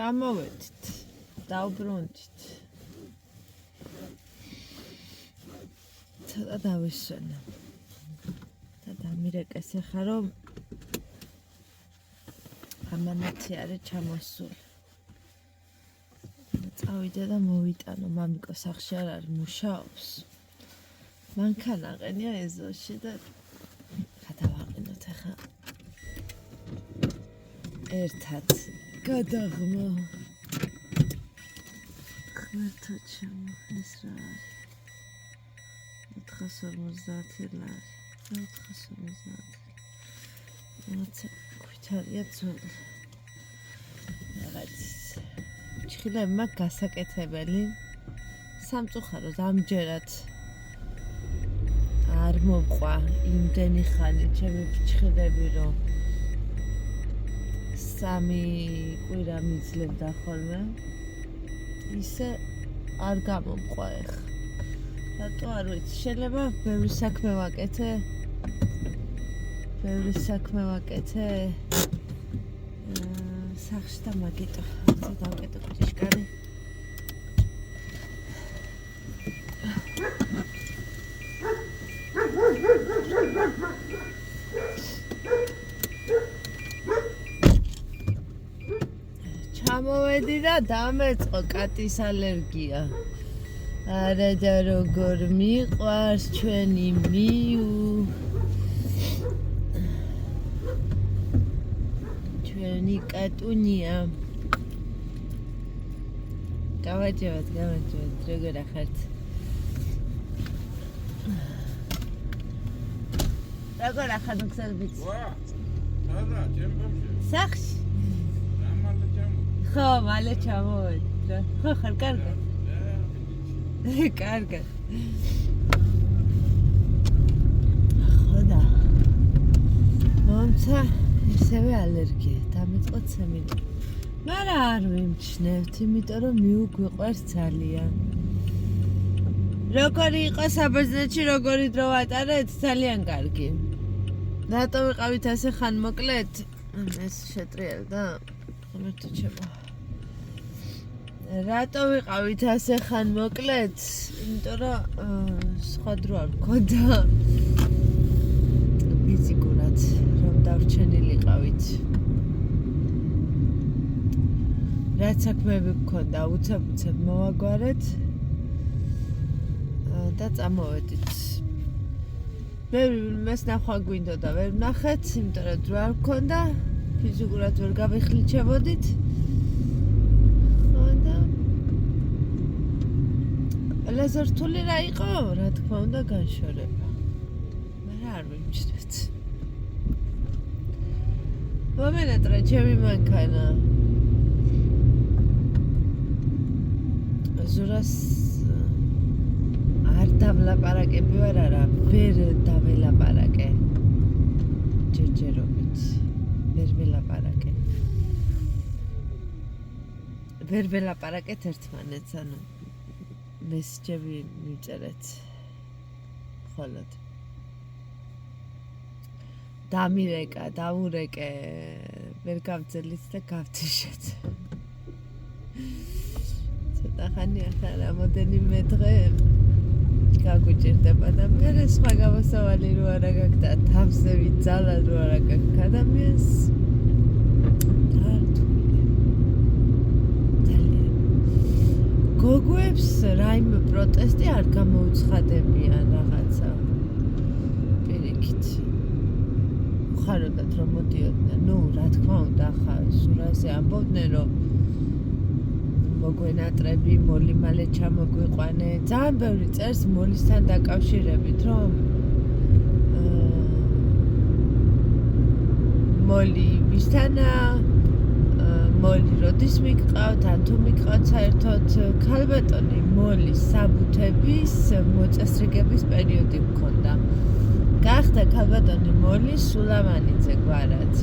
ჩამოვედით, დავბრუნდით. ცოტა დავისვენო. და დამირეკეს ახლა რომ ამანაცი არის ჩამოსული. წავიდე და მოვიტანო, მამიკო სახში არ არის, მუშაობს. მანქანა აყენია ეზოში და გადავაყენოთ ახლა. ერთად გადაღმო. ღმერთო ჩემო, ეს რა არის? 450 ლარი. 450. მოცე ქვითარია ძველი. რაღაც ჩხილებმა გასაკეთებელი. სამწუხაროდ ამჯერად არ მომყვა იმდენი ხანი ჩემი ჩხილები რომ 3 კვირა მიძლებდა ხოლმე. ისე არ გამომყვა ეხლა. რატო არ ვიცი, შეიძლება ბევრი საქმე ვაკეთე. სახში და მაგიტო დავკეტო ჭიშკარი. ჩამოვედი და დამეწყო კატის ალერგია. არა და როგორ მიყვარს ჩვენი მიუ. ჩვენი კატუნია. გავაჯევთ, როგორ ახართ? როგორ ახართ გზადებით? არა, ჩემბობში. სახში? ხო, მალე ჩამოვედი. ხო, ხარ კარგად? კარგად. ხოდა. მომცა ისევე ალერგია, დამეწყო ცემილი. მაგრამ არ ვიმჩნევთ, იმიტომ რომ მიუგვიყვარს ძალიან. როგორი იყო საბერძნეთში, როგორი დრო ვატარეთ, ძალიან კარგი. რატო ვიყავით ასე ხანმოკლედ? ეს შეტრიალდა. ღმერთო ჩემო. რატო ვიყავით ასე ხანმოკლედ? იმიტომ რომ სხვა დრო არ მქონდა. ფიზიკურად რომ დავრჩენილიყავით. რაც საქმეები გქონდა, უცებ მოვაგვარეთ და წამოვედით. ვერ მას ნახვა გვინდოდა, ვერ ვნახეთ, იმიტომ რომ დრო არ მქონდა, ფიზიკურად ვერ გავიხლიჩებოდით. ხოდა ყველაზე რთული რა იყო? რა თქმა უნდა, განშორება. მაგრამ არ ვიმჩნევთ. მომენატრა ჩემი მანქანა. ზურას არ დავლაპარაკები ვარ, არა, ვერ დაველაპარაკე. ჯერჯერობით. ვერ ველაპარაკე. ვერ ველაპარაკეთ ერთმანეთს, ანუ მესიჯები მიწერეთ. ხოლოდ. დამირეკა, დავურეკე, ვერ გავძელით და გავთიშეთ. ცოტა ხანი ახლა რამოდენიმე დღე გაგვიჭირდება და მე სხვა გამოსავალი რო არა გაქვს და თავზე ვიძალა რო არა გაქვს ადამიანს. გოგოებს რაიმე პროტესტი არ გამოუცხადებიან რაღაცა. პირიქით. ხაროდათ რომ მოდიოდნენ, ნუ რა თქმა უნდა, ხა სურაზე ამბობდნენ რომ მოგვენატრები, მოლი მალე ჩამოგვიყვანე. ძალიან ბევრი წერს მოლისთან დაკავშირებით, რომ მოლი ვისთანა, მოლი როდის მიგყავთ, ან თუ მიგყავთ საერთოდ. ქალბატონი მოლის საბუთების მოწესრიგების პერიოდი მქონდა. გახდა ქალბატონი მოლი სულამანიძე გვარად.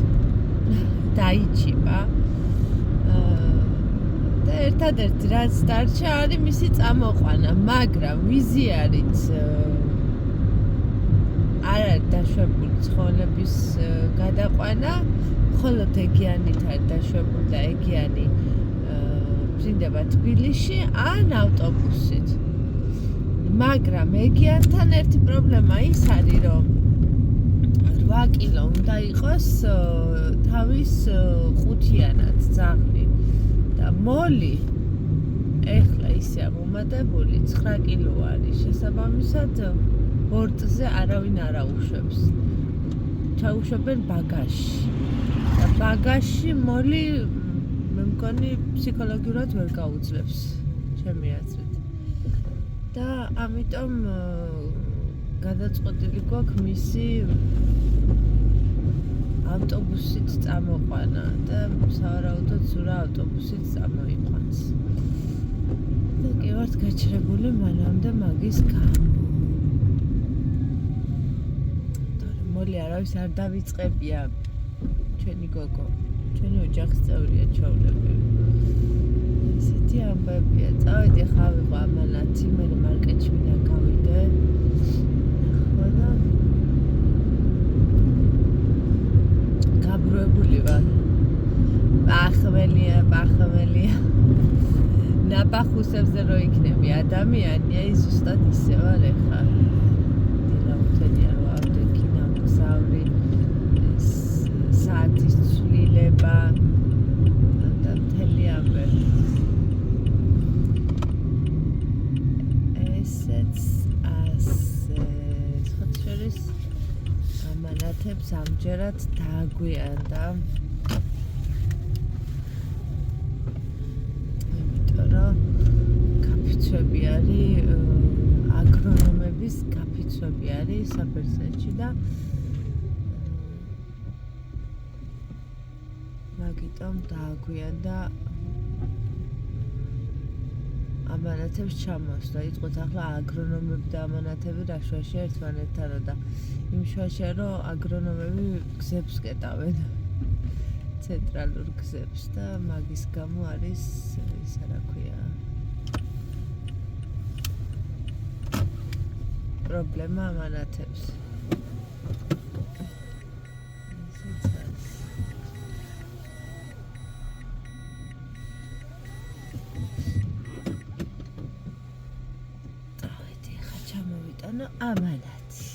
დაიჭირა. და ერთადერთი რაც დარჩა არის მისი წამოყვანა, მაგრამ ვიზიარით არ არის დაშვებული ცხოველების გადაყვანა, მხოლოდ ეგიანით არის დაშვებული და ეგიანი ბრინდება თბილისში ან ავტობუსით. მაგრამ ეგიანთან ერთი პრობლემა ის არის, რომ 8 კილო უნდა იყოს თავის ყუთიანად ძაღლი და მოლი ეხლა ისე მომატებული 9 კილო არის. შესაბამისად ბორტზე არავინ არ აუშვებს. ჩაუშვებენ ბაგაჟში. და ბაგაჟში მოლი მე მგონი ფსიქოლოგიურად ვერ გაუძლებს ჩემი აზრით. და ამიტომ გადაწყვეტილი გვაქვს მისი ავტობუსით წამოყვანა და სავარაუდოდ სურა ავტობუსით წამოიყვანს. და კი ვართ გაჩერებული მანამდე მაგის გამო. მოლი არავის არ დავიწყებია ჩვენი გოგო. ჩვენი ოჯახის წევრია ჩავლები. ესეთი ამბებია. წავედი ხა ვიყო ამანათი, მე მარკეტში მინდა გავიდე. ხო და გაბრუებული ვარ. ბახველია. ნაბახუსებზე რო იქნები ადამიანია, ის ზუსტად ისე ვარ ეხლა. დილაუთენია რო ავდექი ნამგზავრი, საათის ცვლილება და მთელი ამბები. ესეც ასე. სხვათა შორის ამანათებს ამჯერად დააგვიანდა. კაფიცვები არის აგრონომების კაფიცვები არის საბერძნეთში და მაგიტომ დააგვიანდა ამანათებს ჩამოსვლა. იწყოთ ახლა აგრონომები და ამანათები რა შუაში ერთმანეთთანო და იმ შუაში რომ აგრონომები გზებს კეტავენ. ცენტრალურ გზებს და მაგის გამო არის ისა რა ქვია პრობლემა ამანათებს. დავედი ხა ჩამოვიტანო ამანათი.